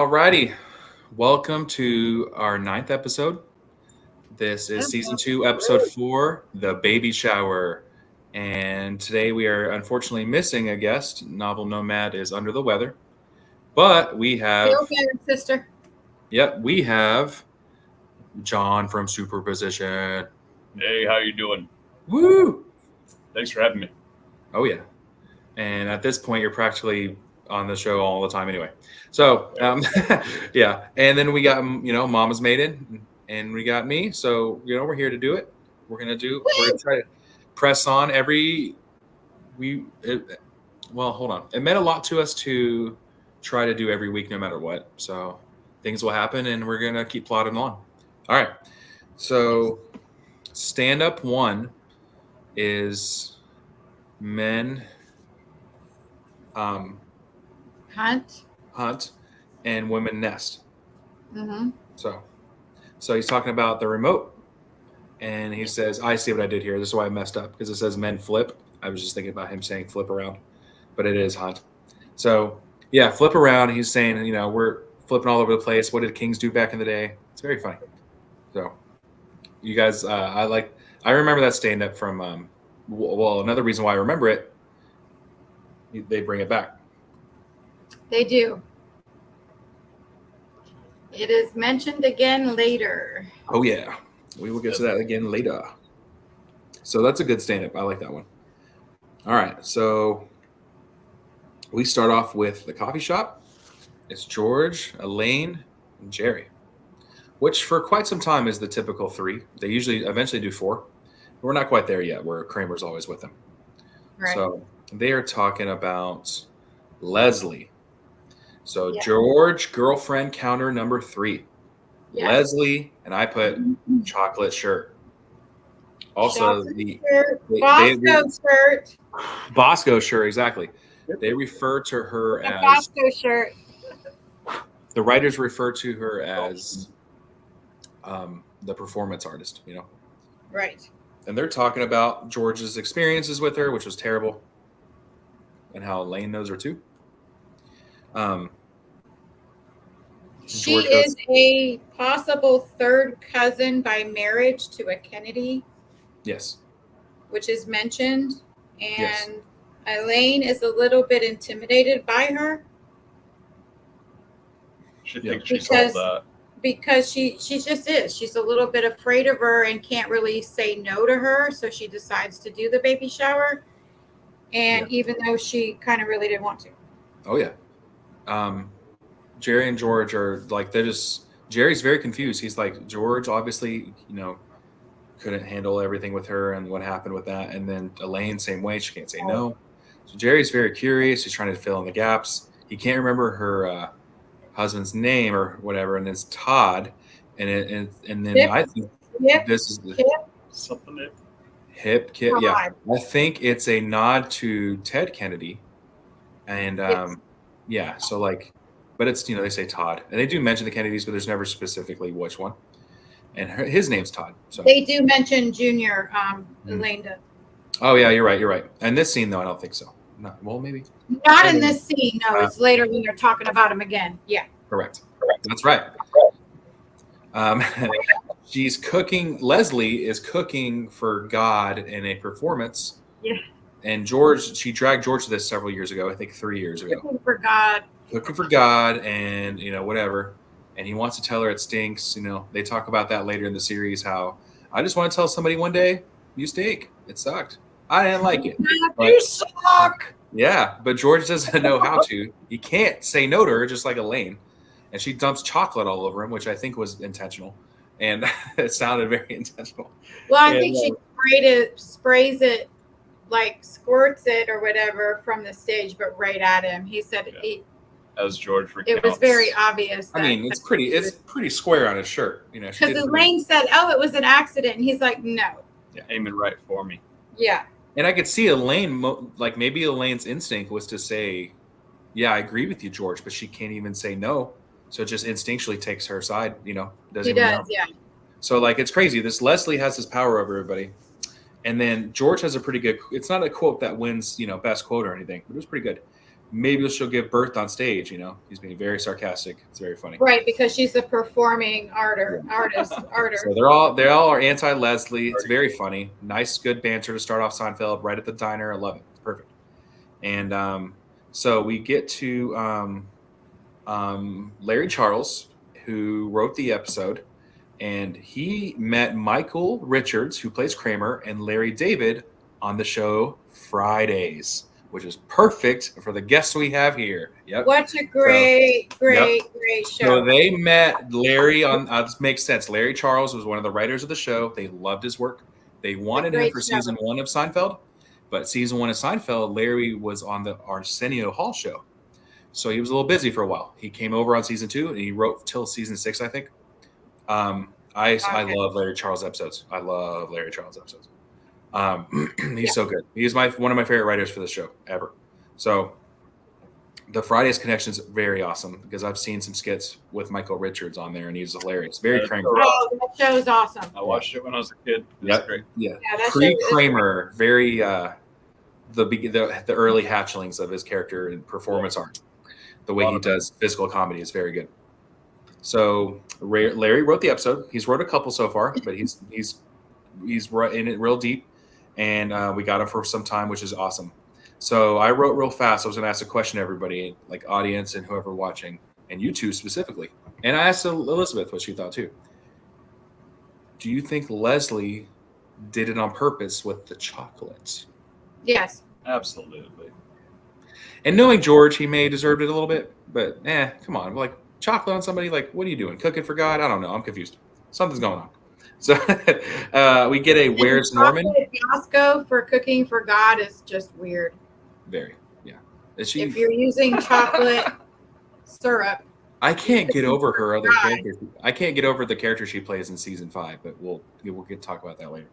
Alrighty, welcome to our 9th episode. This is season 2, episode 4, the baby shower. And today we are unfortunately missing a guest. Novelnomad is under the weather, but we have, Feel better, sister. we have John from Superposition. Hey, how you doing? Woo! Thanks for having me. Oh yeah, and at this point you're practically on the show all the time anyway. So yeah, and then we got Mama's Maiden, and we got me. So we're here to do it. We're gonna try to press on well, hold on. It meant a lot to us to try to do every week, no matter what. So things will happen, and we're gonna keep plodding along. All right. So stand up 1 is men hunt and women nest. Mm-hmm. So he's talking about the remote, and he says, I see what I did here. This is why I messed up, because it says men flip. I was just thinking about him saying flip around, but it is hunt. So yeah, flip around. He's saying, we're flipping all over the place. What did kings do back in the day? It's very funny. So you guys, I remember that stand up from, another reason why I remember it, they bring it back. They do. It is mentioned again later. Oh yeah, we will get to that again later. So that's a good stand-up. I like that one. All right, so we start off with the coffee shop. It's George, Elaine, and Jerry, which for quite some time is the typical 3. They usually eventually do 4. But we're not quite there yet, where Kramer's always with them. Right. So they are talking about Leslie. So George, girlfriend counter number 3. Yes. Leslie, and I put chocolate shirt. Also, Bosco shirt. Bosco shirt, exactly. They refer to her as Bosco shirt. The writers refer to her as the performance artist, Right. And they're talking about George's experiences with her, which was terrible, and how Elaine knows her too. She is a possible 3rd cousin by marriage to a Kennedy. Yes. Which is mentioned. And yes. Elaine is a little bit intimidated by her. She thinks she's all that. Because she just is. She's a little bit afraid of her and can't really say no to her. So she decides to do the baby shower. And even though she kind of really didn't want to. Oh, yeah. Jerry and George are like, Jerry's very confused. He's like, George obviously, couldn't handle everything with her and what happened with that. And then Elaine, same way. She can't say no. So Jerry's very curious. He's trying to fill in the gaps. He can't remember her husband's name or whatever, and it's Todd. And then I think this is something. Hip Kit. Yeah, I think it's a nod to Ted Kennedy. And so like, but it's they say Todd, and they do mention the Kennedys, but there's never specifically which one. And his name's Todd. So they do mention Junior. Elaine does. Oh yeah, you're right. And this scene though, I don't think so. Well, maybe not in this scene. No, it's later when they're talking about him again. Yeah. Correct. That's right. She's cooking. Leslie is cooking for God in a performance. Yeah. And she dragged George to this several years ago. I think 3 years ago. Cooking for God. Cooking for God, and whatever. And he wants to tell her it stinks. They talk about that later in the series. How I just want to tell somebody one day, you stink. It sucked. I didn't like it. You suck. Yeah, but George doesn't know how to. He can't say no to her, just like Elaine. And she dumps chocolate all over him, which I think was intentional. And it sounded very intentional. Well, I think she sprays it, like squirts it or whatever from the stage, but right at him. He said as George recounts. It was very obvious. I mean, it's pretty square on his shirt, Because Elaine said, "Oh, it was an accident," and he's like, "No." Yeah, aiming right for me. Yeah. And I could see Elaine, like maybe Elaine's instinct was to say, "Yeah, I agree with you, George," but she can't even say no, so it just instinctually takes her side. He does, yeah. So like it's crazy. This Leslie has this power over everybody, and then George has a pretty good. It's not a quote that wins, best quote or anything, but it was pretty good. maybe she'll give birth on stage. He's being very sarcastic. It's very funny. Right, because she's a performing artist. So they all are anti Leslie. It's very funny. Nice, good banter to start off Seinfeld right at the diner. I love it. It's perfect. And so we get to Larry Charles, who wrote the episode, and he met Michael Richards, who plays Kramer, and Larry David on the show Fridays, which is perfect for the guests we have here. Yep. What a great show. So they met Larry on. This makes sense. Larry Charles was one of the writers of the show. They loved his work. They wanted him for season 1 of Seinfeld, but season 1 of Seinfeld, Larry was on the Arsenio Hall show. So he was a little busy for a while. He came over on season 2 and he wrote till season 6, I think. I love Larry Charles episodes. He's so good. He's one of my favorite writers for the show ever. So the Fridays connection is very awesome because I've seen some skits with Michael Richards on there and he's hilarious. Very Kramer. Oh, that show is awesome. I watched it when I was a kid. Yep. Great. Yeah. That Pre-Kramer, very the early hatchlings of his character and performance art. The way he does physical comedy is very good. So Larry wrote the episode. He's wrote a couple so far, but he's in it real deep, and we got him for some time, which is awesome. So I wrote real fast. I was going to ask a question to everybody, like audience and whoever watching, and you two specifically. And I asked Elizabeth what she thought too. Do you think Leslie did it on purpose with the chocolates? Yes. Absolutely. And knowing George, he may have deserved it a little bit, but come on. Like, chocolate on somebody, like, what are you doing? Cooking for God? I don't know. I'm confused. Something's going on. So we get a Where's Norman? Fiasco for cooking for God is just weird. Very, yeah. If you're using chocolate syrup. I can't get over her other character. I can't get over the character she plays in season 5, but we'll get to talk about that later.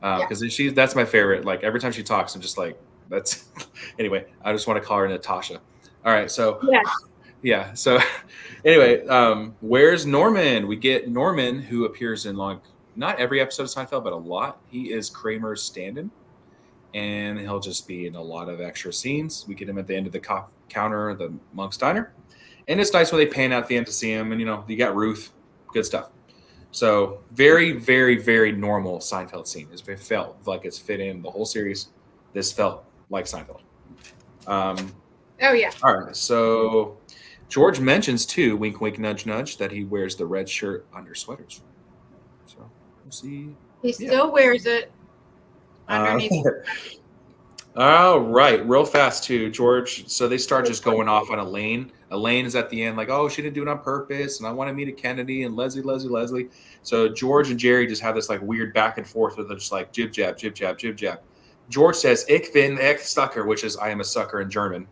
Because that's my favorite. Like, every time she talks, I'm just like, that's anyway. I just want to call her Natasha. All right, so yeah. So anyway, Where's Norman? We get Norman, who appears in not every episode of Seinfeld, but a lot. He is Kramer's stand-in, and he'll just be in a lot of extra scenes. We get him at the end of the counter, the Monk's Diner, and it's nice when they pan out at the end to see him. And you got Ruth, good stuff. So very, very, very normal Seinfeld scene. It felt like it's fit in the whole series. This felt like Seinfeld. Oh yeah. All right. So George mentions too, wink, wink, nudge, nudge, that he wears the red shirt under sweaters. So we'll see. He still wears it underneath. All right, real fast too, George. So they start just going off on Elaine. Elaine is at the end, like, oh, she didn't do it on purpose, and I want to meet a Kennedy and Leslie. So George and Jerry just have this like weird back and forth with just like jib jab, jib jab, jib jab. George says "Ich bin ein Sucker," which is "I am a sucker" in German,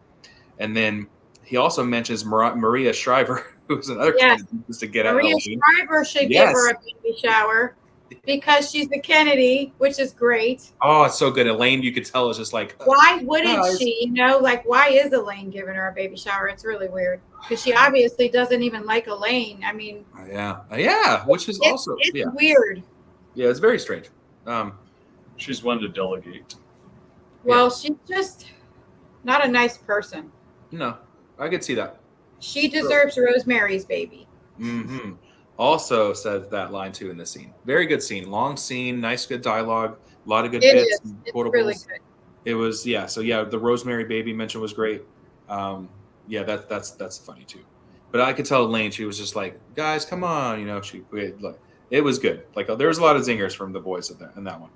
and then he also mentions Maria Shriver, who's another candidate to get at Maria Elaine. Shriver should give her a baby shower because she's the Kennedy, which is great. Oh, it's so good. Elaine, you could tell, is just like, why wouldn't she? Why is Elaine giving her a baby shower? It's really weird because she obviously doesn't even like Elaine. I mean, which is also weird. Yeah, it's very strange. She's one to delegate. Well, she's just not a nice person. No, I could see that. She deserves Rosemary's Baby. Mm-hmm. Also says that line too in the scene. Very good scene. Long scene, nice, good dialogue, a lot of good bits. It's really good. It was, So the Rosemary Baby mention was great. That's funny too. But I could tell Elaine, she was just like, guys, come on, it was good. Like, there was a lot of zingers from the boys in that one.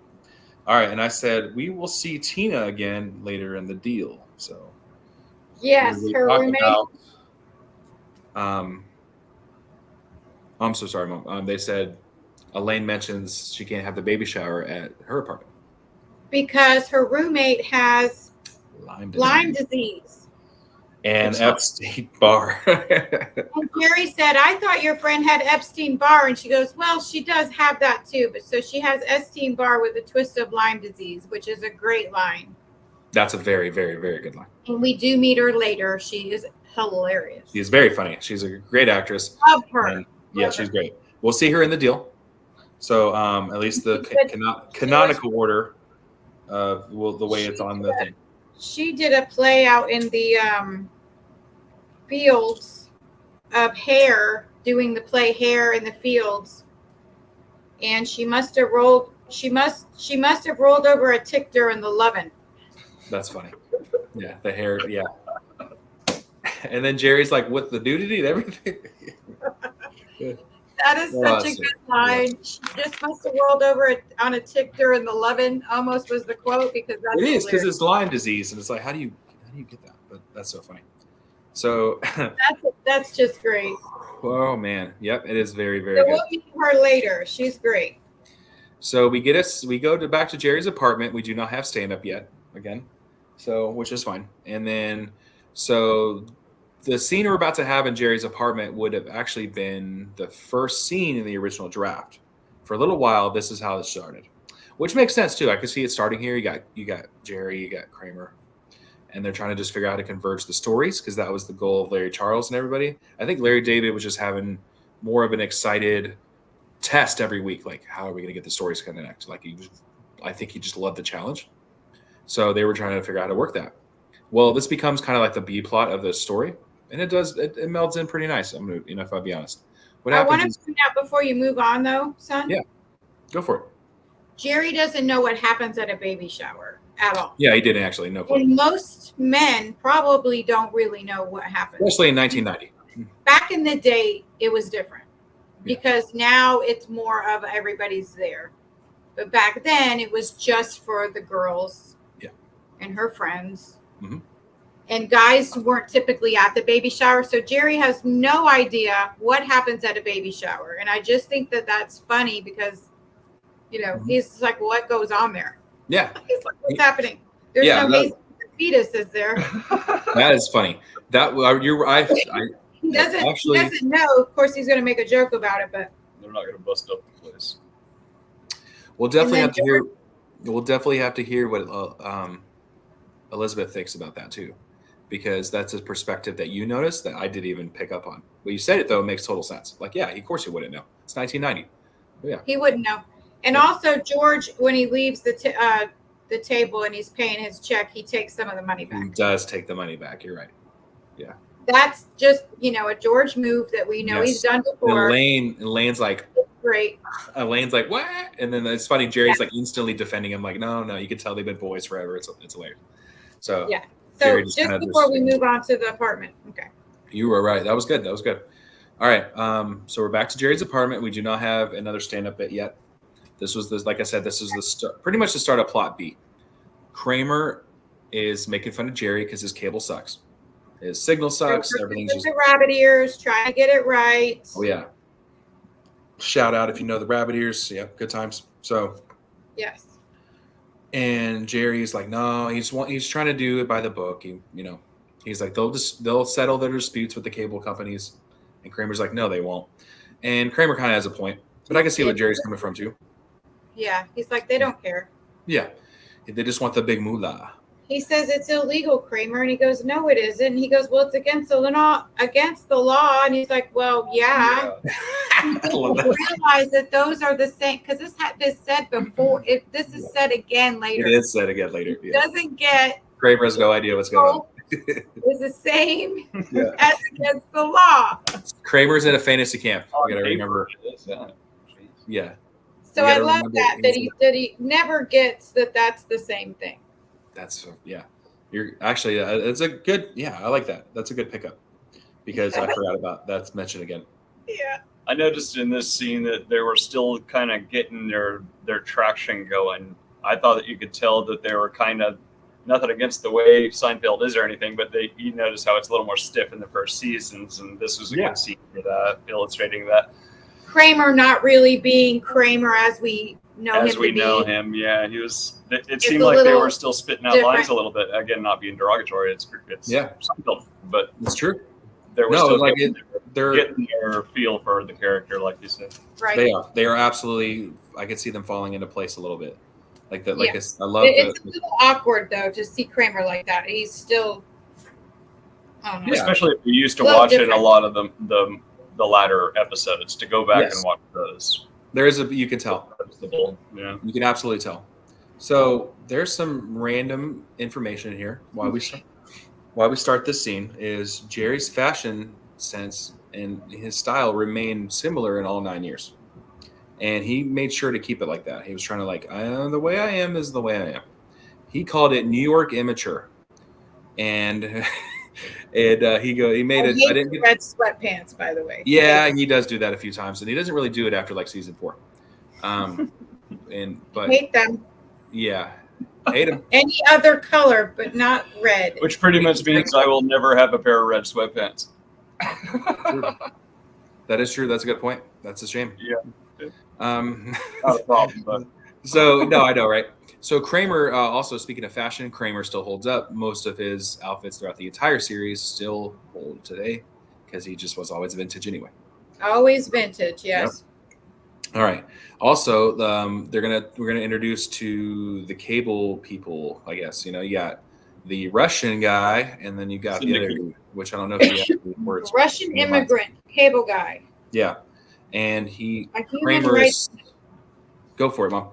All right, and I said we will see Tina again later in the deal. So yes, her roommate. I'm so sorry, Mom. They said Elaine mentions she can't have the baby shower at her apartment because her roommate has Lyme disease. And Epstein-Barr. And Jerry said, I thought your friend had Epstein-Barr. And she goes, well, she does have that too. But so she has Epstein-Barr with a twist of Lyme disease, which is a great line. That's a very, very, very good line. And we do meet her later. She is hilarious. She's very funny. She's a great actress. Love her. And she's great. We'll see her in the deal. So at least the canonical order, the way it's on the thing. she did a play out in the fields of Hair, doing the play Hair in the Fields, and she must have rolled over a tick during the lovin'. That's funny. Yeah, the hair. Yeah. And then Jerry's like, with the nudity and everything. That is such a good line. She just must have rolled over on a tick during the lovin'. Almost was the quote, because that's it is, because it's Lyme disease, and it's like, how do you get that? But that's so funny. So that's just great. oh man, yep, it is very, very So good. we'll meet her later. She's great. So we go back to Jerry's apartment. We do not have stand up yet again, so which is fine. And then so the scene we're about to have in Jerry's apartment would have actually been the first scene in the original draft. For a little while, this is how it started, which makes sense too. I could see it starting here. You got Jerry, you got Kramer, and they're trying to just figure out how to converge the stories, because that was the goal of Larry Charles and everybody. I think Larry David was just having more of an excited test every week, like, how are we going to get the stories to connect? Like, I think he just loved the challenge, so they were trying to figure out how to work that. Well, this becomes kind of like the B plot of the story, and it melds in pretty nice. I'm gonna, if I'll be honest. What I happens want to point out before you move on, though, son. Yeah. Go for it. Jerry doesn't know what happens at a baby shower at all. Yeah, he didn't actually. No clue. And most men probably don't really know what happens. Especially in 1990. Back in the day, it was different, because now it's more of everybody's there. But back then, it was just for the girls and her friends. Mm-hmm. And guys weren't typically at the baby shower. So Jerry has no idea what happens at a baby shower. And I just think that that's funny, because, he's like, what goes on there? Yeah. He's like, what's happening? There's no basic fetus, is there? That is funny. That you're right. He doesn't know. Of course, he's going to make a joke about it, but They're not going to bust up the place. We'll definitely have to hear. We'll definitely have to hear what Elizabeth thinks about that too, because that's a perspective that you noticed that I didn't even pick up on. When you said it, though, it makes total sense. Like, yeah, of course he wouldn't know. It's 1990. Yeah, he wouldn't know. And also, George, when he leaves the table and he's paying his check, he takes some of the money back. He does take the money back. You're right. Yeah. That's just, a George move that we know he's done before. And Elaine's like, great. Elaine's like, what? And then it's funny. Jerry's like instantly defending him. Like, no, you can tell they've been boys forever. It's hilarious. So yeah. So just before we move on to the apartment. Okay. You were right. That was good. All right. So we're back to Jerry's apartment. We do not have another stand-up bit yet. Like I said, this is pretty much the start of plot B. Kramer is making fun of Jerry because his cable sucks. His signal sucks. Everything's just the rabbit ears, trying to get it right. Oh yeah. Shout out if you know the rabbit ears. Yeah, good times. So yes. And Jerry's like, no, he's trying to do it by the book. He's like, they'll settle their disputes with the cable companies. And Kramer's like, no, they won't. And Kramer kind of has a point, but I can see what Jerry's coming from too. Yeah, he's like, they don't care. Yeah, they just want the big moolah. He says it's illegal, Kramer, and he goes, no, it isn't. And he goes, well, it's against the law. And he's like, well, yeah. He doesn't realize that those are the same, because this had been said before. This is said again later. It is said again later. Yeah. Doesn't get. Kramer has no idea what's going on. Is the same as against the law. Kramer's in a fantasy camp. You gotta remember. Yeah. So I love that he never gets that that's the same thing. That's You're actually it's a good I like that. That's a good pickup, because I forgot about that's mentioned again. Yeah. I noticed in this scene that they were still kind of getting their traction going. I thought that you could tell that they were kind of, nothing against the way Seinfeld is or anything, but you notice how it's a little more stiff in the first seasons, and this was a good scene for that, illustrating that. Kramer not really being Kramer as we know him. As we know him, yeah, he was. It seemed like they were still spitting out lines a little bit. Again, not being derogatory. It's Seinfeld, but it's true. They were still getting their feel for the character, like you said. Right. They are absolutely. I could see them falling into place a little bit, like that. Like I love. It's a little awkward though to see Kramer like that. He's still. I don't know. Especially if you're used to watching a lot of the latter episodes, to go back and watch those. There is you can tell. Yeah. You can absolutely tell. So there's some random information here. Why we start this scene is Jerry's fashion sense and his style remained similar in all 9 years, and he made sure to keep it like that. He was trying to the way I am is the way I am. He called it New York immature, and he made it. I didn't get red sweatpants, by the way. Yeah, he does do that a few times, and he doesn't really do it after like season 4. But hate them. Yeah, hate him. Any other color, but not red. Which pretty much means I will never have a pair of red sweatpants. That is true. That's a good point. That's a shame. Yeah. Not a problem, but so no, I know, right? So Kramer, also speaking of fashion, Kramer still holds up. Most of his outfits throughout the entire series still hold today because he just was always vintage anyway. Always vintage, yes. Yep. All right. Also, we're gonna introduce to the cable people. I guess you got the Russian guy, and then you got the other, which I don't know if you have the words. Russian immigrant cable guy. Yeah, and Kramer is. Go for it, Mom.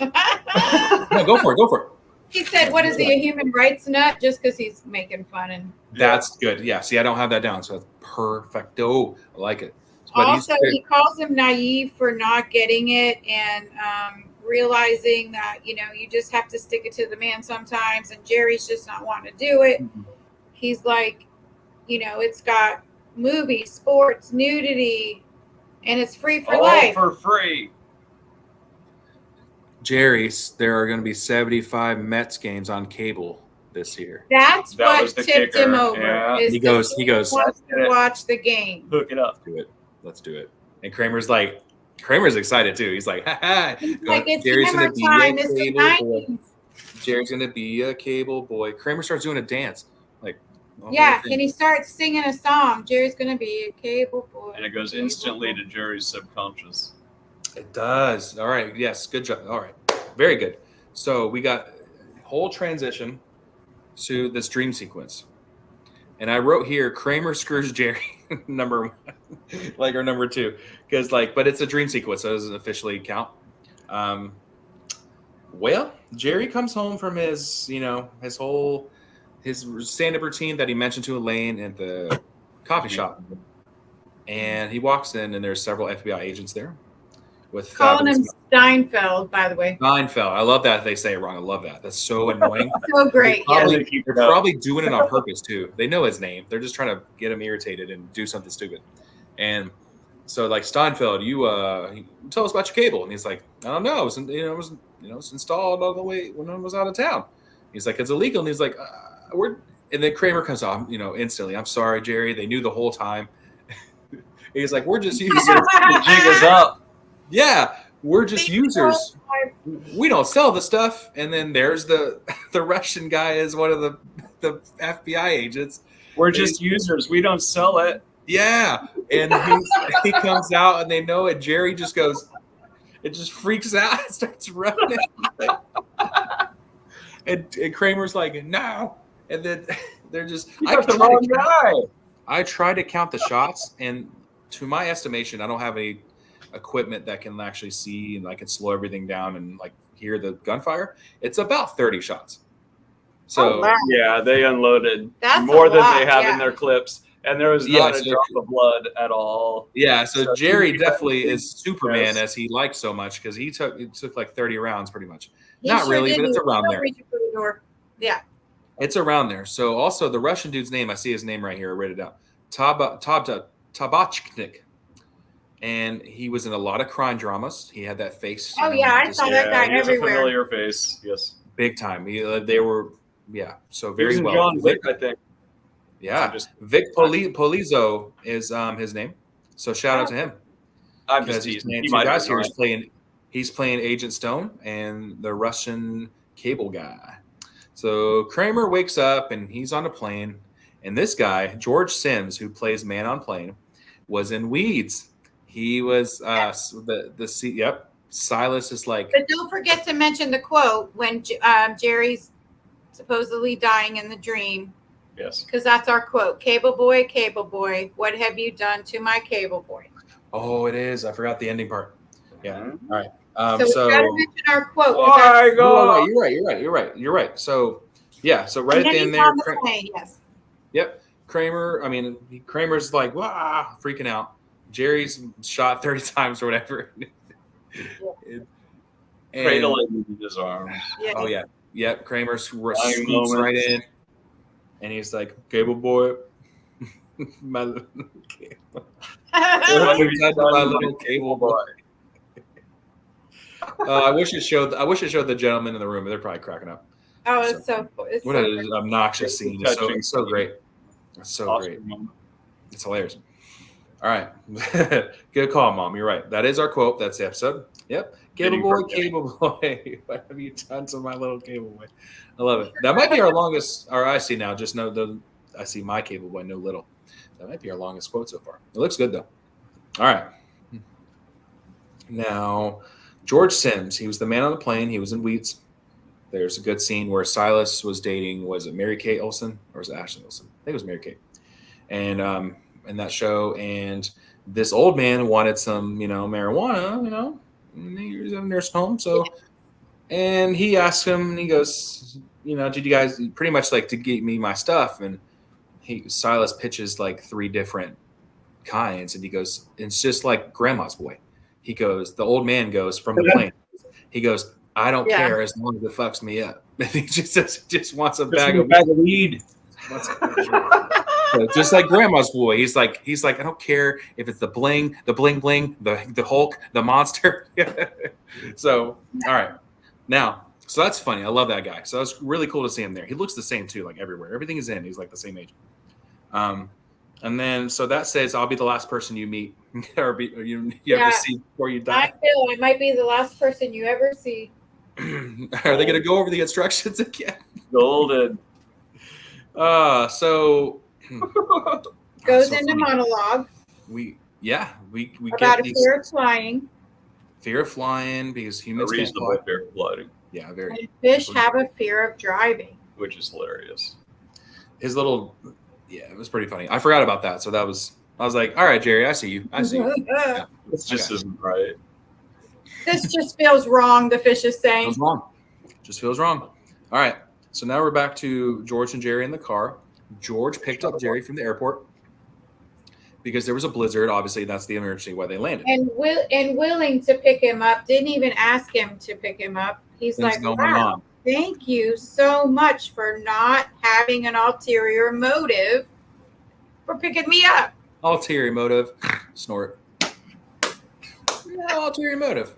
No, go for it. He said, "What is he, a human rights nut?" Just because he's making fun and. That's good. Yeah. See, I don't have that down, so it's perfecto. I like it. But also, he calls him naive for not getting it and realizing that, you just have to stick it to the man sometimes. And Jerry's just not wanting to do it. Mm-hmm. He's like, it's got movies, sports, nudity, and it's free for life. All for free. Jerry's, there are going to be 75 Mets games on cable this year. That what tipped him over. Yeah. He goes, wants to watch the game. Hook it up. Let's do it. And Kramer's excited too. He's like, ha ha. It's Jerry's gonna be time. It's the 90s. Jerry's gonna be a cable boy. Kramer starts doing a dance. And he starts singing a song. Jerry's gonna be a cable boy. And it goes instantly to Jerry's subconscious. It does. All right. Yes. Good job. All right. Very good. So we got whole transition to this dream sequence. And I wrote here, Kramer screws Jerry, number 1, or number 2, because but it's a dream sequence, so it doesn't officially count. Well, Jerry comes home from his stand-up routine that he mentioned to Elaine at the coffee shop, and he walks in, and there's several FBI agents there. Calling him Seinfeld, by the way. Seinfeld. I love that they say it wrong. I love that. That's so annoying. So great. They're probably doing it on purpose too. They know his name. They're just trying to get him irritated and do something stupid. And so, Steinfeld, you tell us about your cable. And he's like, I don't know. It's installed all the way when I was out of town. He's like, it's illegal. And he's like, and then Kramer comes off, instantly. I'm sorry, Jerry. They knew the whole time. He's like, we're just users. The jig is up. Yeah, we're just users. We don't sell the stuff. And then there's the Russian guy is one of the FBI agents. We're just users. We don't sell it. Yeah, and he comes out, and they know it. Jerry just goes, it just freaks out and starts running. and Kramer's like, no. And then they're just. I try to count the shots, and to my estimation, I don't have any equipment that can actually see, and I can slow everything down and hear the gunfire. It's about 30 shots. So yeah, they unloaded more than they have in their clips, and there was not a drop of blood at all. Yeah, so Jerry definitely is Superman, as he likes so much, because it took 30 rounds pretty much. Not really, but it's around there. Yeah, it's around there. So also the Russian dude's name, I see his name right here. I wrote it down. Tabachnik. And he was in a lot of crime dramas. He had that face. Oh, I saw that guy everywhere. A familiar face, yes. Big time. They were, so very well. John Wick, I think. Yeah, Vic Polizzo is his name. So shout out to him. I'm just teasing. He's playing Agent Stone and the Russian cable guy. So Kramer wakes up and he's on a plane. And this guy, George Sims, who plays Man on Plane, was in Weeds. He was Silas is like. But don't forget to mention the quote when Jerry's supposedly dying in the dream. Yes. Because that's our quote. Cable boy, what have you done to my cable boy? Oh, it is. I forgot the ending part. Yeah. Mm-hmm. All right. So we gotta mention our quote. My God. You're right. So yeah, so right at the end there. On the plane, yes. Yep. Kramer's like, wow, freaking out. Jerry's shot 30 times or whatever. Cradling in his arms. Yeah. Oh yeah. Yep. Kramer scoops right in. And he's like, Cable Boy. my little cable. My little cable boy. I wish it showed the gentleman in the room. They're probably cracking up. Oh, it's so cool. What an obnoxious scene. It's so great. It's so great. It's hilarious. All right. Good call, Mom. You're right. That is our quote. That's the episode. Yep. Cable boy. What have you done to my little cable boy? I love it. That might be our longest, or I see now, just know I see my cable boy, no little. That might be our longest quote so far. It looks good, though. All right. Now, George Sims, he was the man on the plane. He was in Weeds. There's a good scene where Silas was dating, was it Mary Kate Olsen or was it Ashley Olsen? I think it was Mary Kate. And in that show, and this old man wanted some, marijuana, he was in a nursing home. So, and he asked him, and he goes, did you guys pretty much like to get me my stuff? And Silas pitches like 3 different kinds, and he goes, it's just like grandma's boy. He goes, the old man goes from the plane. He goes, I don't care as long as it fucks me up. He just wants a bag of weed. So just like grandma's boy, he's like, I don't care if it's the bling, the Hulk, the monster. So, all right. Now, so that's funny. I love that guy. So that's really cool to see him there. He looks the same too, like everywhere. Everything is in. He's like the same age. And then, so that says, I'll be the last person you meet or you ever see before you die. I might be the last person you ever see. Are they going to go over the instructions again? Golden. So goes into monologue. We about a fear of flying. Fear of flying because humans can't fly. Fear of flying. Yeah, very. And fish have a fear of driving, which is hilarious. His little, it was pretty funny. I forgot about that, so I was like, all right, Jerry, I see you. Yeah, this just isn't right. This just feels wrong. The fish is saying. Feels wrong. Just feels wrong. All right. So now we're back to George and Jerry in the car. George picked up Jerry from the airport because there was a blizzard. Obviously, that's the emergency why they landed. And willing to pick him up. Didn't even ask him to pick him up. He's like, wow, thank you so much for not having an ulterior motive for picking me up. Ulterior motive. Snort. No ulterior motive.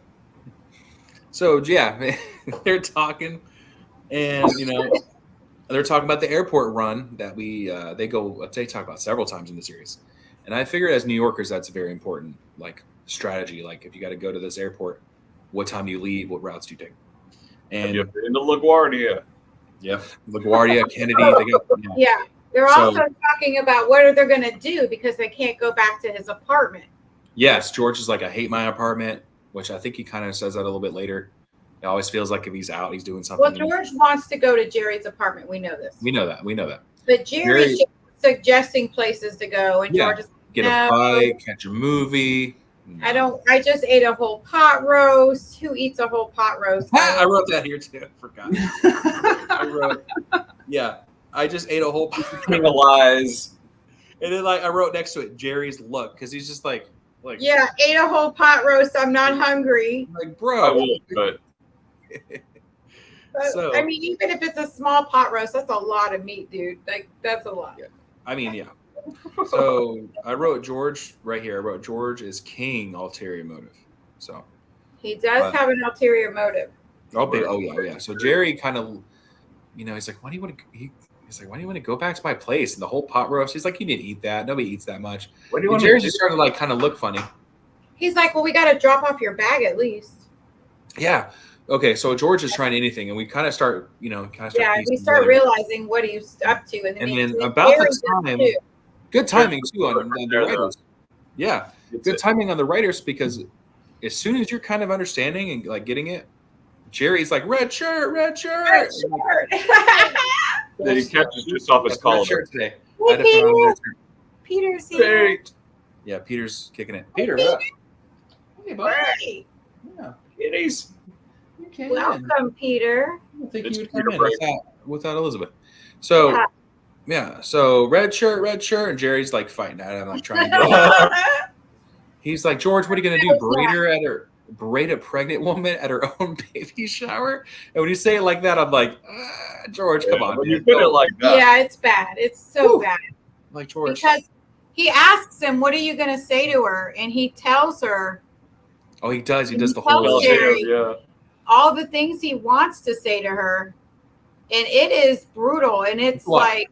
So, yeah, they're talking. And they're talking about the airport run that they talk about several times in the series, and I figured as New Yorkers that's a very important like strategy. Like if you got to go to this airport, what time do you leave? What routes do you take? And you've been to LaGuardia. Yeah, LaGuardia, Kennedy. They're also talking about what are they going to do because they can't go back to his apartment. Yes, George is like, I hate my apartment, which I think he kind of says that a little bit later. It always feels like if he's out, he's doing something. Well, George wants to go to Jerry's apartment. We know this. We know that. But Jerry's suggesting places to go, and George is get a bite, catch a movie. No. I just ate a whole pot roast. Who eats a whole pot roast? I wrote that here too. I forgot. I just ate a whole pot of lies. And then I wrote next to it Jerry's look because he's just like ate a whole pot roast. I'm not hungry. Like, bro. So, I mean, even if it's a small pot roast, that's a lot of meat, dude. Like, that's a lot. Yeah. I mean, yeah. So I wrote George right here. I wrote George is king ulterior motive. So he does have an ulterior motive. Oh yeah. So Jerry kind of, he's like, why do you want to? He's like, why do you want to go back to my place? And the whole pot roast. He's like, you didn't eat that. Nobody eats that much. Jerry just started to kind of look funny. He's like, well, we got to drop off your bag at least. Yeah. Okay. So George is trying anything, and we kind of start, we start realizing what he's up to, and then about the time, good timing too on the writers. Yeah, good timing on the writers because as soon as you're kind of understanding and like getting it, Jerry's like red shirt. Then he catches just off his collar. Today. Hey, Peter's here. Yeah, Peter's kicking it. Peter, hey, buddy. Hey. Yeah. kitties. Okay. Welcome, Peter. I don't think It's you would come Peter in Brady. without Elizabeth. So Yeah. yeah, so red shirt, and Jerry's like fighting at him, like trying to. He's like, George, what are you gonna do? Berate a pregnant woman at her own baby shower? And when you say it like that, I'm like, George, come on, When man. you put it like that, Yeah, it's bad. It's so bad. Like George. Because he asks him, what are you going to say to her? And he tells her. Oh, he does. He does the tells whole. Jerry yeah. all the things he wants to say to her. And it is brutal. And it's like.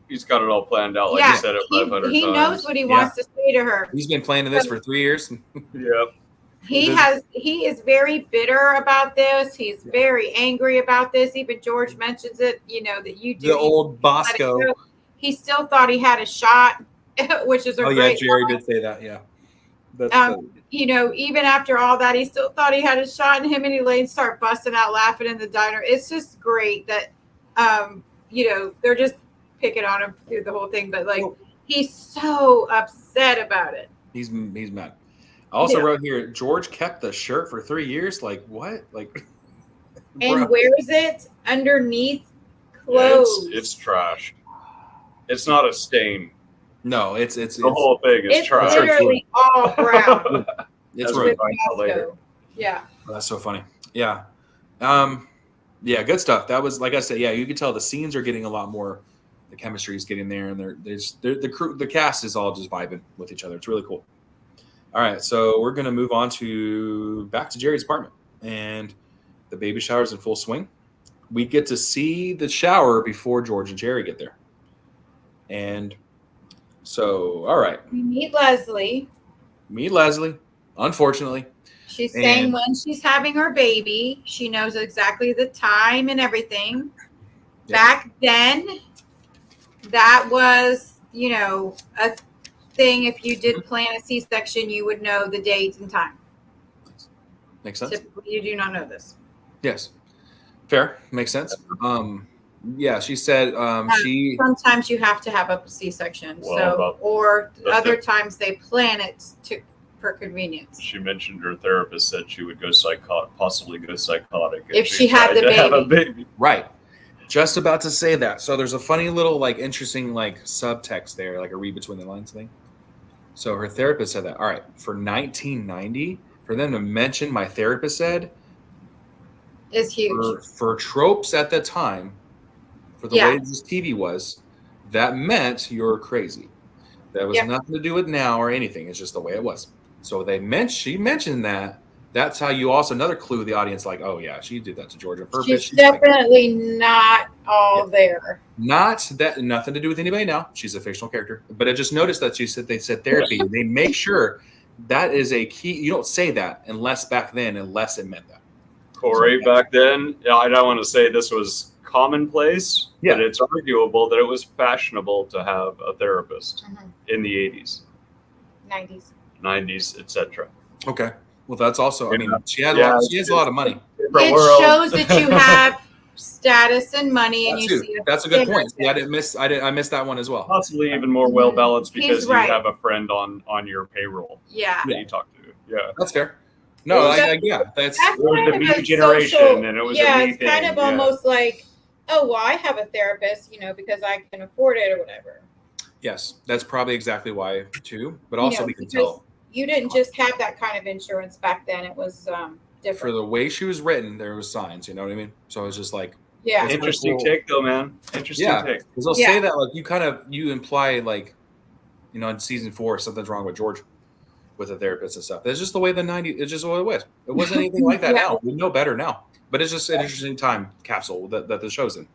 He's got it all planned out, like yeah, he said it 500 times. He knows what he wants to say to her. He's been planning this for 3 years. Yep. He is very bitter about this. He's very angry about this. Even George mentions it, that you do. The old Bosco. He still thought he had a shot, which is a great. Oh, yeah, Jerry did say that, yeah. That's even after all that, he still thought he had a shot, and him and Elaine start busting out laughing in the diner. It's just great that, they're just picking on him through the whole thing, but he's so upset about it. He's mad. I also wrote here, George kept the shirt for 3 years. Like what? And wears it underneath clothes. Yeah, it's trash. It's not a stain. No, it's the whole thing is trash. It's literally all brown. It's right. Later. Yeah. Oh, that's so funny. Yeah. Yeah, good stuff. That was, like I said, yeah, you can tell the scenes are getting a lot more. The chemistry is getting there, and the cast is all just vibing with each other. It's really cool. All right, so we're gonna move on back to Jerry's apartment, and the baby shower's in full swing. We get to see the shower before George and Jerry get there, and so all right, we meet Leslie. Unfortunately, she's saying when she's having her baby, she knows exactly the time and everything. Yep. Back then, that was, a thing. If you did plan a C-section, you would know the date and time. Makes sense. Typically, you do not know this. Yes. Fair. Makes sense. Yeah, she said sometimes you have to have a C-section. Other times they plan it for convenience. She mentioned her therapist said she would go possibly go psychotic if she had the baby. Have a baby. Right. Just about to say that. So there's a funny little interesting subtext there, like a read between the lines thing. So her therapist said that. All right, for 1990, for them to mention my therapist said is huge. For tropes at the time, for the way this TV was, that meant you're crazy. That was nothing to do with now or anything. It's just the way it was. So she mentioned that. That's how you also another clue the audience oh yeah, she did that to George on purpose. She's definitely not all there. Not that nothing to do with anybody now. She's a fictional character, but I just noticed that they said therapy. They make sure that is a key. You don't say that unless it meant that. Corey, back then, I don't want to say this was commonplace, but it's arguable that it was fashionable to have a therapist in the 80s, 90s, etc. Okay. Well, that's also. I mean, she has a lot of money. It shows that you have status and money, and that's a good point. Yeah, I missed that one as well. Possibly even more well balanced because you have a friend on your payroll. Yeah. That you talk to. Yeah, that's fair. No, that's it was the me generation, and it was a me thing. Kind of almost like, oh, well, I have a therapist, because I can afford it or whatever. Yes, that's probably exactly why too. But also we can tell. You didn't just have that kind of insurance back then. It was different. For the way she was written, there was signs. You know what I mean? So it was just interesting take though, man. Interesting take. Because they'll say that you imply in season 4 something's wrong with George, with the therapist and stuff. That's just the way the 90s. It's just what it was. It wasn't anything like that now. We know better now. But it's just an interesting time capsule that the show's in.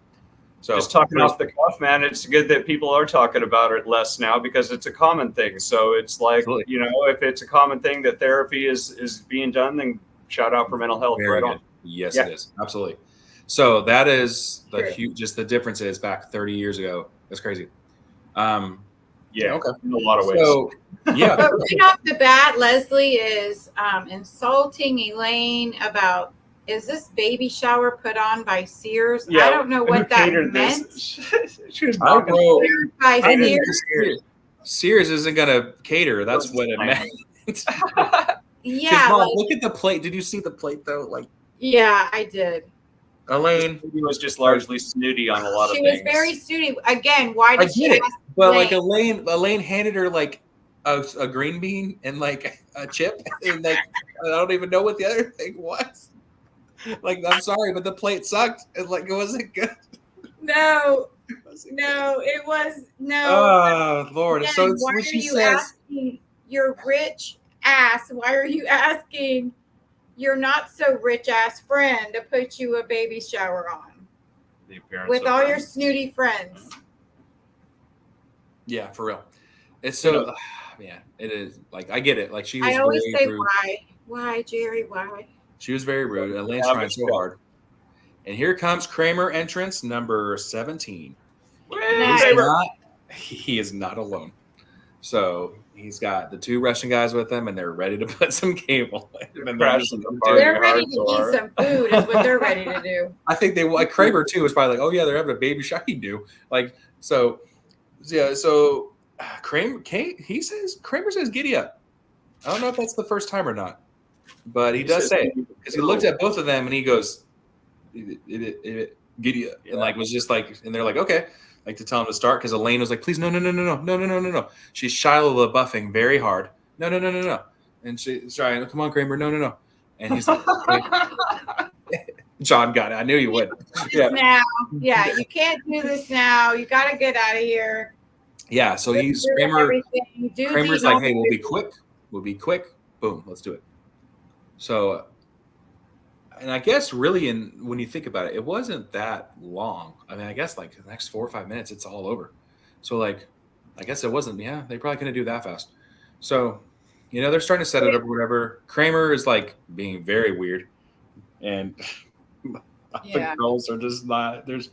So just talking off the cuff, man, it's good that people are talking about it less now because it's a common thing. So it's Absolutely. If it's a common thing that therapy is being done, then shout out for mental health. Very right good. On. Yes, it is. Absolutely. So that is just the difference is back 30 years ago. That's crazy. Okay. In a lot of ways. So, yeah. But right off the bat, Leslie is insulting Elaine about, is this baby shower put on by Sears? I don't know what that meant. She was by Sears. Sears isn't going to cater. That's what it meant. Yeah, Mom, like, look at the plate. Did you see the plate though? Like yeah, I did. Elaine, He was just largely snooty on a lot of She things. was very snooty. Again, why I did she get it, ask but Elaine? like Elaine handed her like a green bean and like a chip, and like I don't even know what the other thing was. Like, I'm sorry, but the plate sucked. It wasn't good. No, It wasn't good. no, it was no. Oh Lord! Again, So why when are she you says, asking your rich ass? Why are you asking your not so rich ass friend to put you a baby shower on The appearance with of all your friends. snooty friends? "Yeah, for real." It's so, man. It is like I get it. Like she was I always very say, rude. why, Jerry, why? She was very rude. Elaine's Yeah, trying but so hard. And here comes Kramer entrance number 17. Nice. He is not alone. So he's got the two Russian guys with him, and they're ready to put some cable. And they're just Crashing the doing party. it. They're ready to eat some food, is what they're ready to do. I think they like Kramer too was probably like, oh yeah, they're having a baby shower. He do like so. Yeah, so Kramer says giddy up. I don't know if that's the first time or not, but he does say it because he looked at both of them and he goes, giddy up, and like was just like, and they're like, okay, like to tell him to start because Elaine was like, please, no. She's Shia LaBeoufing very hard. No. And she's trying, come on, Kramer, no. And he's like, okay. John got it. I knew you would. Yeah. Now, yeah, you can't do this now. You got to get out of here. Yeah. So he's Kramer's like, hey, we'll be quick. Boom, let's do it. So, and I guess really, when you think about it, it wasn't that long. I mean, I guess like the next 4 or 5 minutes, it's all over. So like, I guess it wasn't. Yeah, they probably couldn't do that fast. So, they're starting to set it up or whatever. Kramer is like being very weird, and the girls are just not. There's,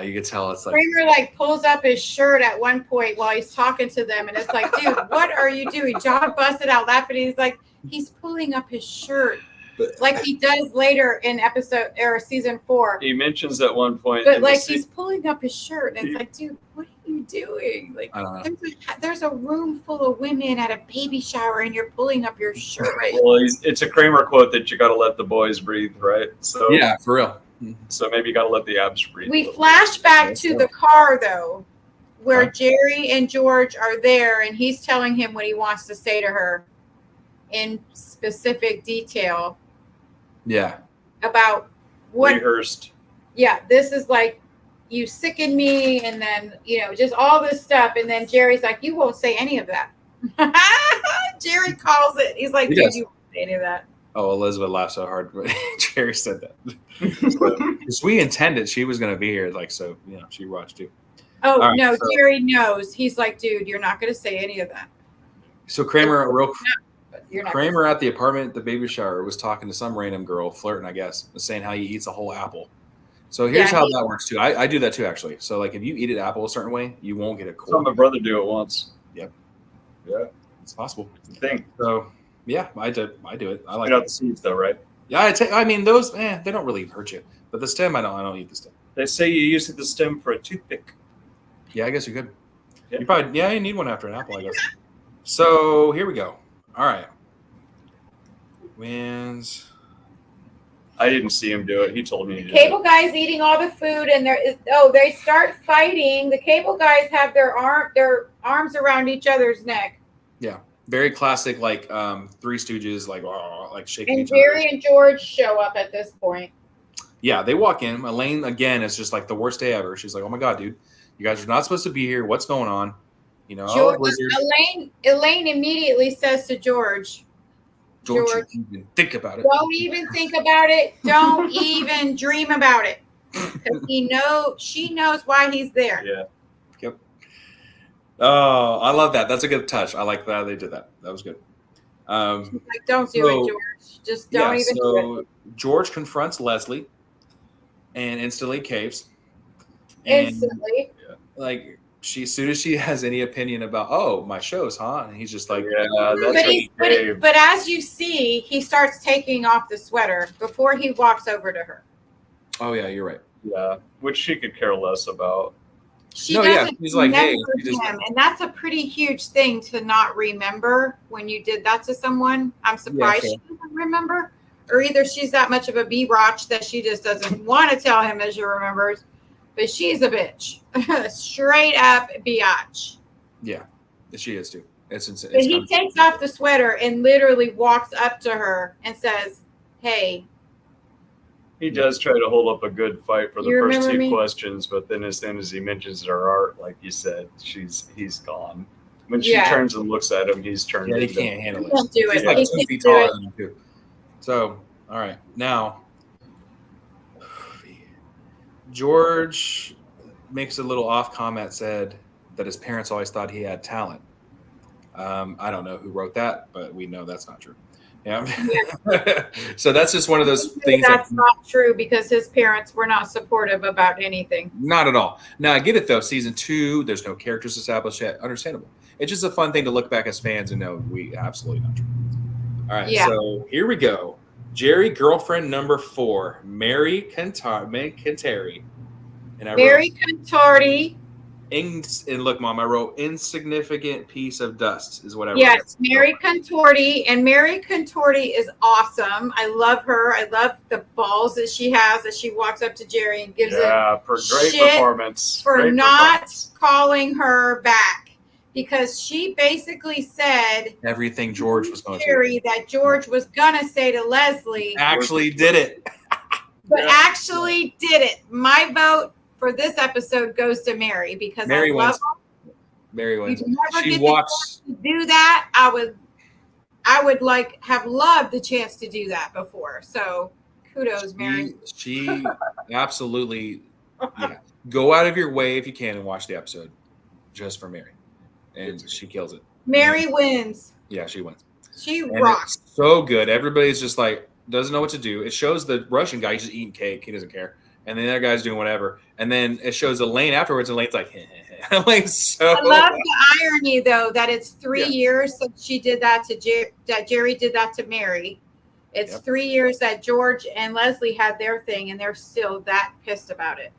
you could tell it's like Kramer like pulls up his shirt at one point while he's talking to them, and it's like, dude, what are you doing? John busted out laughing. He's like, he's pulling up his shirt. Like he does later in episode or season 4. He mentions at one point, but like he's pulling up his shirt, and it's like, dude, what are you doing? Like, I don't know. There's a room full of women at a baby shower, and you're pulling up your shirt. Right? Well, it's a Kramer quote that you got to let the boys breathe, right? So yeah, for real. So maybe you got to let the abs breathe. We flash back to the car though, where Jerry and George are there, and he's telling him what he wants to say to her in specific detail. Yeah. About what rehearsed. Yeah, this is like, you sicken me, and then just all this stuff, and then Jerry's like, you won't say any of that. Jerry calls it. He's like, dude, you won't say any of that. Oh, Elizabeth laughed so hard when Jerry said that. Because we intended she was going to be here, like, so she watched too. Oh right, no, so Jerry knows. He's like, dude, you're not going to say any of that. So Kramer, Kramer at the apartment, the baby shower, was talking to some random girl, flirting, I guess, was saying how he eats a whole apple. So here's how that works too. I do that too, actually. So like, if you eat an apple a certain way, you won't get a cold. Saw my brother do it once. Yep. Yeah, it's possible. It's a thing. So yeah, I do it. I like out the seeds though, right? Yeah, I mean those. They don't really hurt you, but the stem, I don't eat the stem. They say you use the stem for a toothpick. Yeah, I guess you could. Yeah. You probably you need one after an apple, I guess. So here we go. All right. Wins. I didn't see him do it. He told me. Cable guy's eating all the food, and they start fighting. The cable guys have their arms around each other's neck. Yeah, very classic, like Three Stooges, like shaking. And Jerry and George show up at this point. Yeah, they walk in. Elaine again. It's just like the worst day ever. She's like, "Oh my god, dude, you guys are not supposed to be here. What's going on?" Elaine immediately says to George, Don't even think about it. Don't even think about it. Don't even dream about it. Because she knows why he's there. Yeah. Yep. Oh, I love that. That's a good touch. I like that they did that. That was good. Like, don't do it, George. Just don't even do it. George confronts Leslie and instantly caves. Instantly. Like, as soon as she has any opinion about, my shows, huh? And he's just like, yeah, that's but as you see, he starts taking off the sweater before he walks over to her. Oh, yeah, you're right. Yeah, which she could care less about. She No, yeah, doesn't she's like, hey, remember she just- him, and that's a pretty huge thing to not remember when you did that to someone. I'm surprised fair. she doesn't remember, or either she's that much of a b-rotch that she just doesn't want to tell him that she remembers. But she's a bitch, straight up biatch. Yeah, she is too. It's insane. But he takes off the sweater and literally walks up to her and says, "Hey." He does try to hold up a good fight for the You first remember two me? questions, but then as soon as he mentions her art, like you said, he's gone. When she Yeah. turns and looks at him, he's turned. Yeah, he into, can't handle He it. can't do He's it. like He 2 can't feet do taller it. than him too. So, all right, now George makes a little off comment, said that his parents always thought he had talent. I don't know who wrote that, but we know that's not true. Yeah. So that's just one of those things That's not true because his parents were not supportive about anything. Not at all. Now I get it though. Season 2, there's no characters established yet. Understandable. It's just a fun thing to look back as fans and know we absolutely not true. All right, Yeah. so here we go. Jerry, girlfriend number 4, Mary Cantari. And I Mary Contardi. wrote, and look, Mom, I wrote insignificant piece of dust is what I wrote. Yes, Mary Contardi. And Mary Contardi is awesome. I love her. I love the balls that she has as she walks up to Jerry and gives great shit performance for Great not performance. calling her back. Because she basically said Everything George was going to Jerry that George was gonna say to Leslie, actually did it. but actually did it. My vote for this episode goes to Mary because Mary I love wins. Mary wins. You never She get the walks. to do that. I would like have loved the chance to do that before. So kudos, Mary. She absolutely, yeah. Go out of your way if you can and watch the episode just for Mary, and she kills it. Mary wins. Yeah, she wins. She And rocks. it's so good. Everybody's just like doesn't know what to do. It shows the Russian guy just eating cake. He doesn't care. And then the other guy's doing whatever. And then it shows Elaine afterwards. And Elaine's like, Elaine's so. I love the irony though that it's 3 Yeah. years since she did that to that Jerry did that to Mary. It's Yep. 3 years that George and Leslie had their thing, and they're still that pissed about it.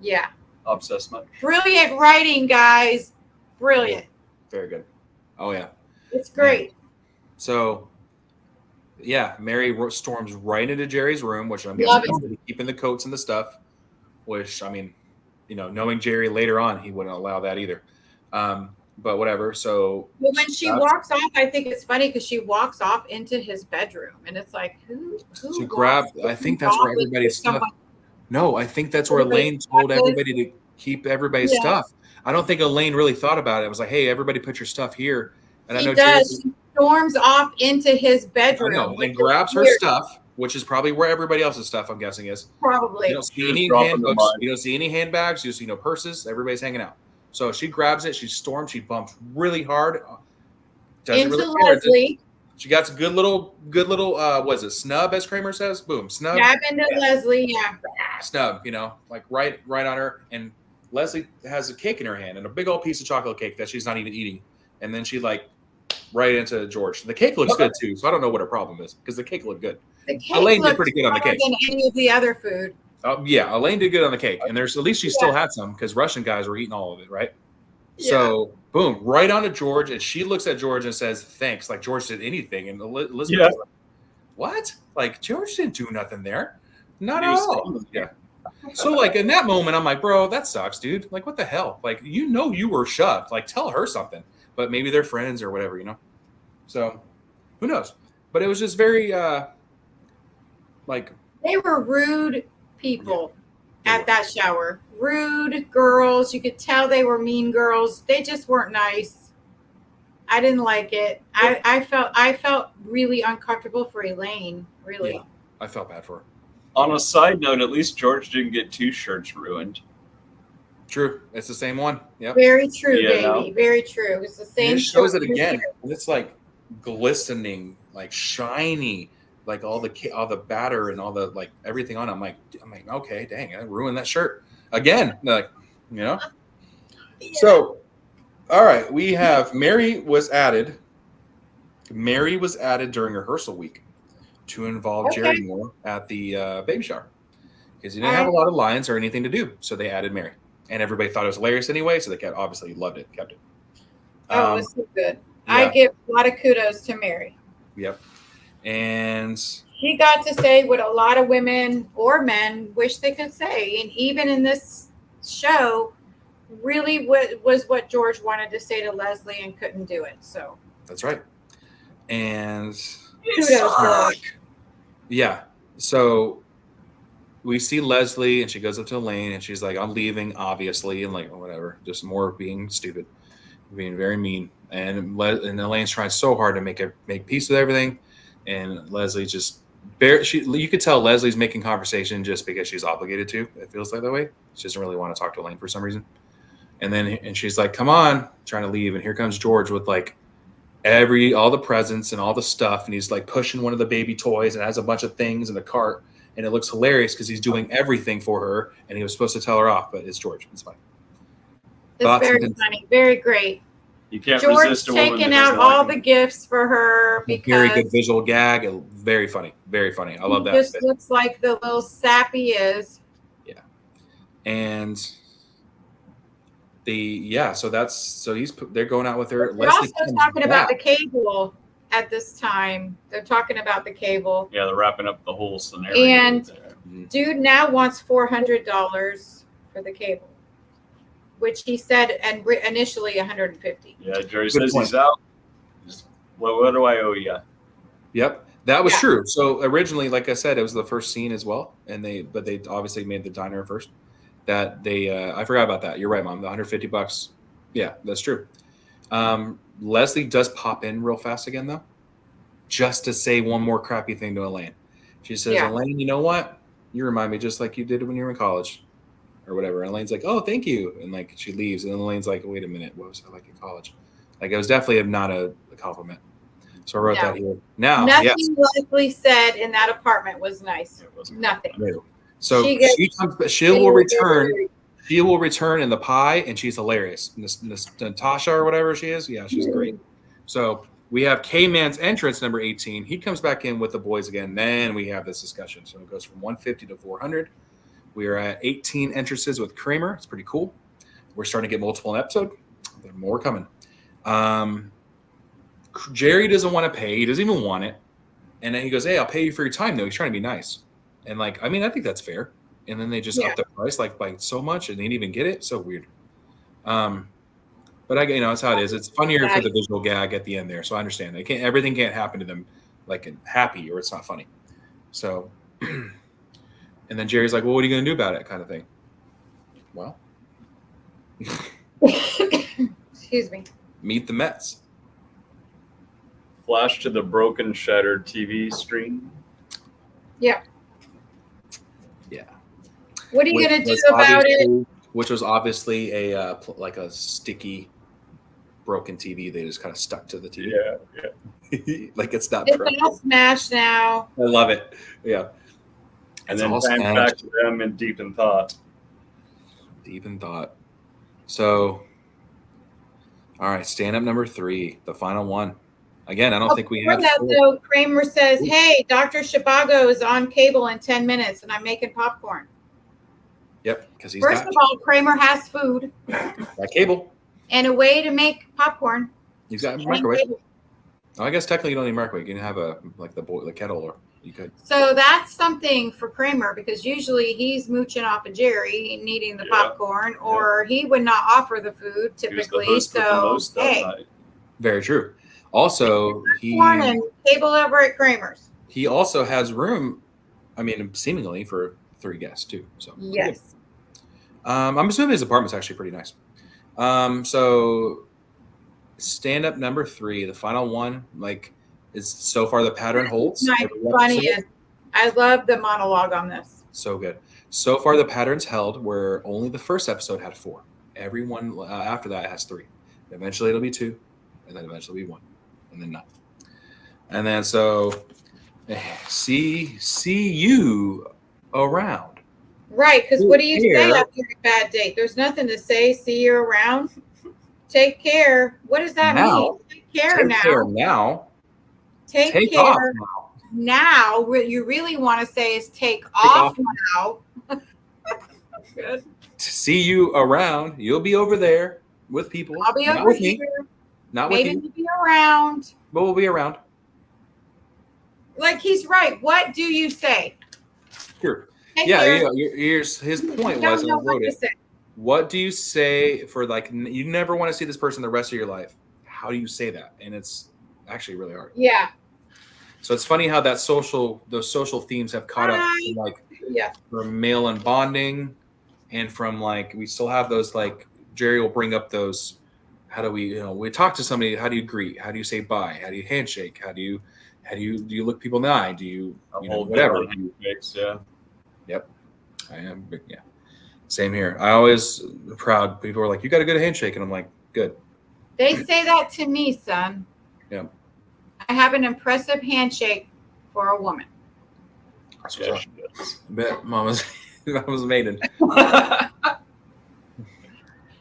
Yeah, Obsessed much. brilliant writing, guys. Brilliant. Very good. Oh yeah. It's great. So, yeah, Mary storms right into Jerry's room, which I'm Love guessing he's keeping the coats and the stuff. Which I mean, you know, knowing Jerry later on, he wouldn't allow that either. But whatever. So But when she walks off, I think it's funny because she walks off into his bedroom, and it's like, who to grab. I think that's where everybody's stuff. someone- No, I think that's where Everybody's Elaine told stuff is- everybody to keep everybody's Yeah. stuff. I don't think Elaine really thought about it. It was like, hey, everybody, put your stuff here. And I She know does. Jerry, She storms off into his I bedroom. know, which and is grabs her weird, stuff, which is probably where everybody else's stuff, I'm guessing, is. Probably. You don't see She was any dropping the handbooks. mud. You don't see any handbags. You see no purses. Everybody's hanging out. So she grabs it. She storms. She bumps really hard. Doesn't Into really care. Leslie. She got a good little. What is it? Snub, as Kramer says. Boom, snub. Jab into Yeah. Leslie. Yeah. Snub. You know, like right on her. And Leslie has a cake in her hand and a big old piece of chocolate cake that she's not even eating. And then she like right into George. The cake looks good too. So I don't know what her problem is because the cake looked good. The cake Elaine did looked pretty good on the better cake. than any of the other food. Yeah, Elaine did good on the cake, and there's at least she still had some because Russian guys were eating all of it, right? Yeah. So boom, right onto George, and she looks at George and says, "Thanks." Like George did anything, and Elizabeth, Yeah. was like, what? Like George didn't do nothing there, not He at was all. standing Yeah. So like in that moment, I'm like, bro, that sucks, dude. Like what the hell? Like you know you were shoved. Like tell her something. But maybe they're friends or whatever, you know. So who knows? But it was just very like. They were rude people Yeah. at that shower. Rude girls. You could tell they were mean girls. They just weren't nice. I didn't like it. I felt really uncomfortable for Elaine. Really. Yeah. I felt bad for her. On a side note, at least George didn't get 2 shirts ruined. True. It's the same one. Yep. Very true, Yeah. baby. Very true. It's the same. And it shows shirt it this again. year. And it's like glistening, like shiny, like all the batter and all the like everything on it. I'm like, okay, dang, I ruined that shirt again. Like, you know. So, all right, we have Mary was added. Mary was added during rehearsal week to involve Okay. Jerry more at the baby shower because he didn't have a lot of lines or anything to do, so they added Mary. and everybody thought it was hilarious anyway. So they obviously loved it, kept it. Oh, it was so good. Yeah. I give a lot of kudos to Mary. Yep. And She got to say what a lot of women or men wish they could say. And even in this show, really was what George wanted to say to Leslie and couldn't do it. So that's right. And kudos, George. Yeah. So we see Leslie and she goes up to Elaine and she's like, I'm leaving, obviously. And like, whatever, just more being stupid, being very mean. And Elaine's trying so hard to make peace with everything. And Leslie just you could tell Leslie's making conversation just because she's obligated to. It feels like that way. She doesn't really want to talk to Elaine for some reason. And she's like, come on, trying to leave. And here comes George with like all the presents and all the stuff. And he's like pushing one of the baby toys and has a bunch of things in the cart. And it looks hilarious because he's doing everything for her. And he was supposed to tell her off, but it's George. It's fine. It's very funny. Very great. You can't George resist a woman taking out all the gifts for her because very good visual gag and very funny. Very funny. I love that. He just looks like the little sap he is. Yeah. And they're going out with her. They're also talking about the cable at this time. They're talking about the cable. Yeah, they're wrapping up the whole scenario. And dude now wants $400 for the cable, which he said initially $150. Yeah, Jerry says he's out. What do I owe you? Yep, that was true. So originally, like I said, it was the first scene as well, but they obviously made the diner first. That I forgot about that. You're right, Mom. The $150. Yeah, that's true. Leslie does pop in real fast again, though, just to say one more crappy thing to Elaine. She says, Elaine, you know what? You remind me just like you did when you were in college or whatever. And Elaine's like, oh, thank you. And like she leaves. And then Elaine's like, wait a minute. What was I like in college? Like it was definitely not a compliment. So I wrote that here. Now, nothing Leslie said in that apartment was nice. Nothing. No. So she will return. She will return in the pie, and she's hilarious. Natasha or whatever she is. Yeah, she's great. So we have K-Man's entrance, number 18. He comes back in with the boys again. Then we have this discussion. So it goes from 150 to 400. We are at 18 entrances with Kramer. It's pretty cool. We're starting to get multiple in episode. There's more coming. Jerry doesn't want to pay. He doesn't even want it. And then he goes, hey, I'll pay you for your time, though. He's trying to be nice. And I think that's fair. And then they just up the price by so much and they didn't even get it. So weird. But that's how it is. It's funnier for the visual gag at the end there. So I understand. Everything can't happen to them happy or it's not funny. So, and then Jerry's like, well, what are you going to do about it? Kind of thing. Well, excuse me. Meet the Mets. Flash to the broken, shattered TV screen. Yeah. Yeah. What are you going to do about it? Which was obviously a sticky, broken TV. They just kind of stuck to the TV. Yeah. Like it's not. It's all smashed now. I love it. Yeah. And then back to them in deep in thought. Deep in thought. So, all right, stand up number 3, the final one. Again, I don't think we have. That though, Kramer says, "Hey, Dr. Shibago is on cable in 10 minutes, and I'm making popcorn." Yep, because he's first of all, Kramer has food. Got cable. And a way to make popcorn. He's got a microwave. Oh, I guess technically you don't need a microwave. You can have the kettle, or you could. So that's something for Kramer because usually he's mooching off of Jerry, needing the popcorn, or he would not offer the food typically. So hey, very true. Also, and table over at Kramer's. He also has room. I mean, seemingly for 3 guests too. So yes. I'm assuming his apartment's actually pretty nice. So stand up number 3, the final one, is so far the pattern holds. Funniest. I love the monologue on this. So good. So far the pattern's held where only the first episode had 4. Everyone after that has 3. Eventually it'll be 2, and then eventually it'll be 1, and then none. And then so see you around. Right, because what do you say after a bad date? There's nothing to say. See you around. Take care. What does that mean? Take care now. Take care now. What you really want to say is take off now. Good. see you around. You'll be over there with people. I'll be not over with here. me. Not Maiden with will you, be around. but we'll be around. Like he's right. What do you say? Sure. Take Yeah, care. you know, here's his point Don't was, and I know what wrote to it. say. What do you say for like you never want to see this person the rest of your life? How do you say that? And it's actually really hard. Yeah. So it's funny how those social themes have caught up from like from mail and bonding, and from like we still have those like Jerry will bring up those. How do we we talk to somebody? How do you greet? How do you say bye? How do you handshake? How do you look people in the eye? Do you whatever? Handshakes, yeah. Yep, I am. Yeah, same here. I always proud. People are like, "You got a good handshake," and I'm like, "Good." They say that to me, son. Yeah. I have an impressive handshake for a woman. That's what's up. I bet Mama's Maiden.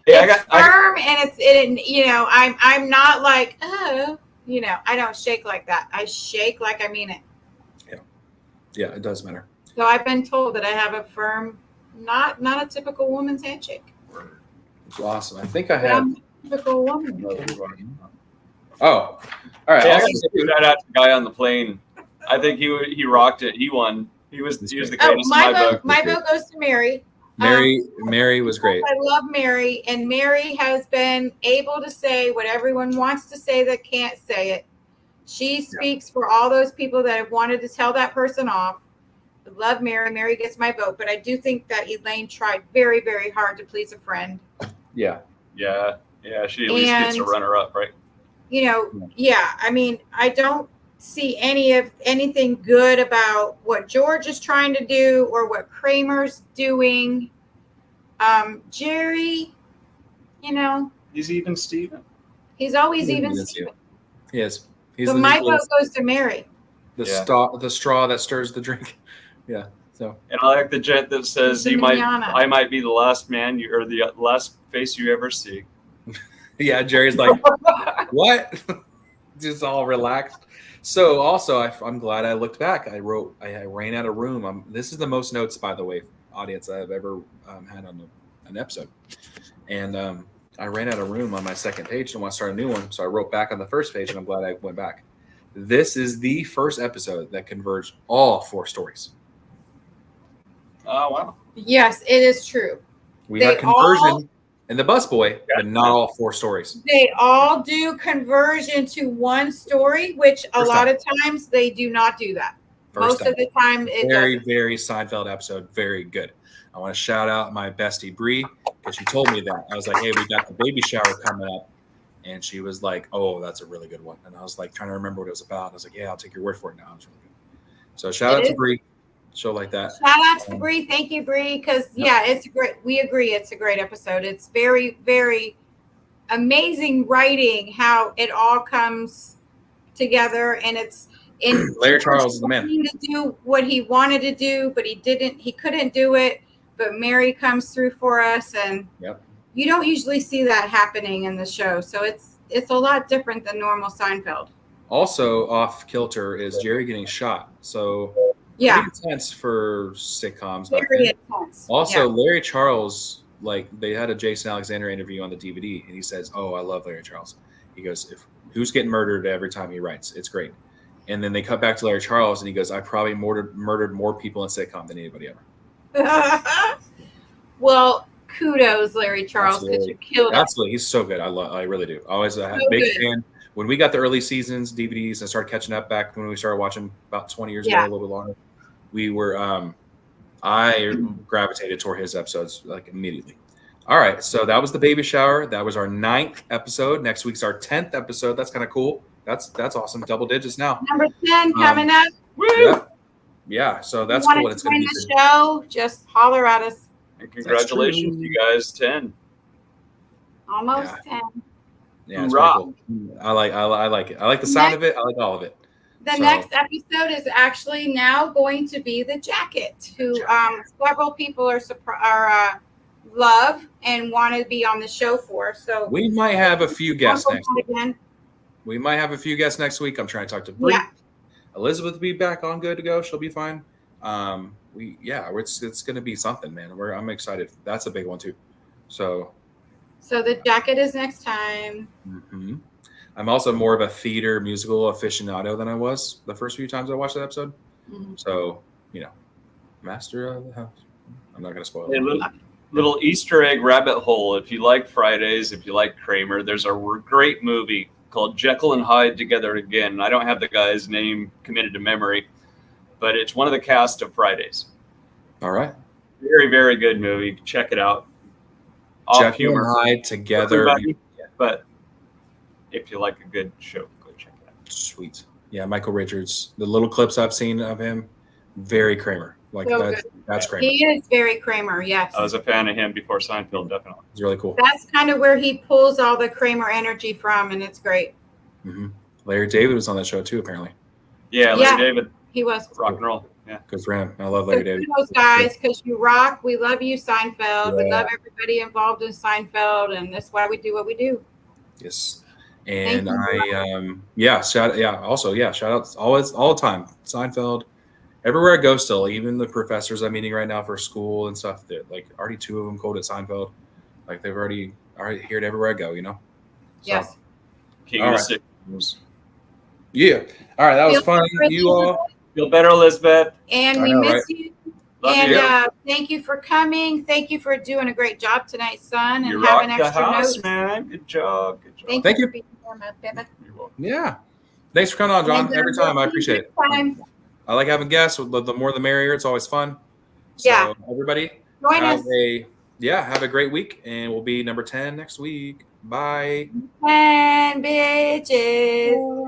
Yeah, It's firm and I'm not like, oh, I don't shake like that. I shake like I mean it. Yeah, it does matter. So I've been told that I have a firm, not a typical woman's handshake. It's awesome. I think I But had. I'm a typical woman. Oh, all right. Yeah, I Awesome. gotta shout out to the guy on the plane. I think he rocked it. He won. He was the greatest Oh, in my book. my vote goes to Mary. Mary was great. I love Mary, and Mary has been able to say what everyone wants to say that can't say it. She speaks for all those people that have wanted to tell that person off. I love Mary. Mary gets my vote, but I do think that Elaine tried very, very hard to please a friend. Yeah. Yeah. She at least gets a runner-up, right? I mean, I don't see anything good about what George is trying to do or what Kramer's doing. Jerry, He's even Steven. he's always even Steven. He is. So my vote goes to Mary. The straw that stirs the drink. Yeah. So. And I like the gent that says I might be the last man or the last face you ever see. Yeah, Jerry's like, what? Just all relaxed. So also, I'm glad I looked back. I ran out of room. This is the most notes, by the way, audience I've ever had on an episode. And I ran out of room on my second page and want to start a new one. So I wrote back on the first page, and I'm glad I went back. This is the first episode that converged all 4 stories. Oh, wow. Yes, it is true. We had conversion in the busboy, but not all 4 stories. They all do conversion to one story, which a lot of times they do not do that. Most of the time, it very, doesn't. very Seinfeld episode. Very good. I want to shout out my bestie, Bree, because she told me that. I was like, hey, we got the baby shower coming up. And she was like, oh, that's a really good one. And I was like, trying to remember what it was about. I was like, yeah, I'll take your word for it now. It's really good. So shout out to Bree. Show like that. Shout out to Bree. Thank you, Bree. Because it's great. We agree. It's a great episode. It's very, very amazing writing, how it all comes together. And it's in Larry Charles is the man. To do what he wanted to do, but he couldn't do it. But Mary comes through for us, and you don't usually see that happening in the show. So it's a lot different than normal Seinfeld. Also off kilter is Jerry getting shot. So intense for sitcoms. Very intense. Also, Larry Charles, like they had a Jason Alexander interview on the DVD, and he says, "Oh, I love Larry Charles." He goes, "Who's getting murdered every time he writes? It's great." And then they cut back to Larry Charles, and he goes, "I probably murdered more people in sitcom than anybody ever." Well, kudos, Larry Charles, because you killed it. Absolutely, he's so good. I really do. Always a big fan. When we got the early seasons DVDs and started catching up back when we started watching about 20 years ago, a little bit longer, we were I gravitated toward his episodes like immediately. All right, so that was the baby shower. That was our 9th episode. Next week's our 10th episode. That's kind of cool. That's awesome. Double digits now. Number 10 coming up. Woo! Yeah, so that's cool. It's going to be the show. Just holler at us. And congratulations, you guys! 10. Almost 10. Yeah, it's cool. I like it. I like the sound of it. I like all of it. The next episode is actually now going to be the jacket, who several people are love and want to be on the show for. So we might have a few guests next week. We might have a few guests next week. I'm trying to talk to Bree. Yeah. Elizabeth will be back on good to go. She'll be fine. It's going to be something, man. I'm excited. That's a big one too. So the jacket is next time. mhm. I'm also more of a theater musical aficionado than I was the first few times I watched that episode. Mhm. So, master of the house. I'm not going to spoil A it. little Easter egg rabbit hole. If you like Fridays, if you like Kramer, there's a great movie called Jekyll and Hyde Together Again. I don't have the guy's name committed to memory, but it's one of the cast of Fridays. All right. Very, very good movie. Check it out. Off Jekyll and Hyde together. Everybody, but if you like a good show, go check it out. Sweet. Yeah, Michael Richards. The little clips I've seen of him, very Kramer. Like So that's Kramer. He is very Kramer, yes. I was a fan of him before Seinfeld, definitely. It's really cool. That's kind of where he pulls all the Kramer energy from, and it's great. Mm-hmm. Larry David was on that show too, apparently. Yeah, Larry David. He was. Rock and roll. Yeah. Good for him. I love Larry David. Those guys, because you rock. We love you, Seinfeld. We Yeah. love everybody involved in Seinfeld, and that's why we do what we do. Yes. And Thank you. shout outs all the time. Seinfeld. Everywhere I go still, even the professors I'm meeting right now for school and stuff, that like already 2 of them quoted Seinfeld. Like they've already heard everywhere I go, So, Yes. King All of right. Sitcoms. Yeah. All right, that was Feel fun. really You all Feel better, Elizabeth. And I we know, miss right? you. Love And you. thank you for coming. Thank you for doing a great job tonight, son, You and rock having the extra house, notes. man. Good job. Good job. Thank you. for being here, my baby. You're welcome. Yeah. Thanks for coming on, John. And, Every time. I we'll see appreciate you it. next time. I like having guests. The more the merrier. It's always fun. So Yeah. everybody Join us. have a great week, and we'll be number 10 next week. Bye. And bitches.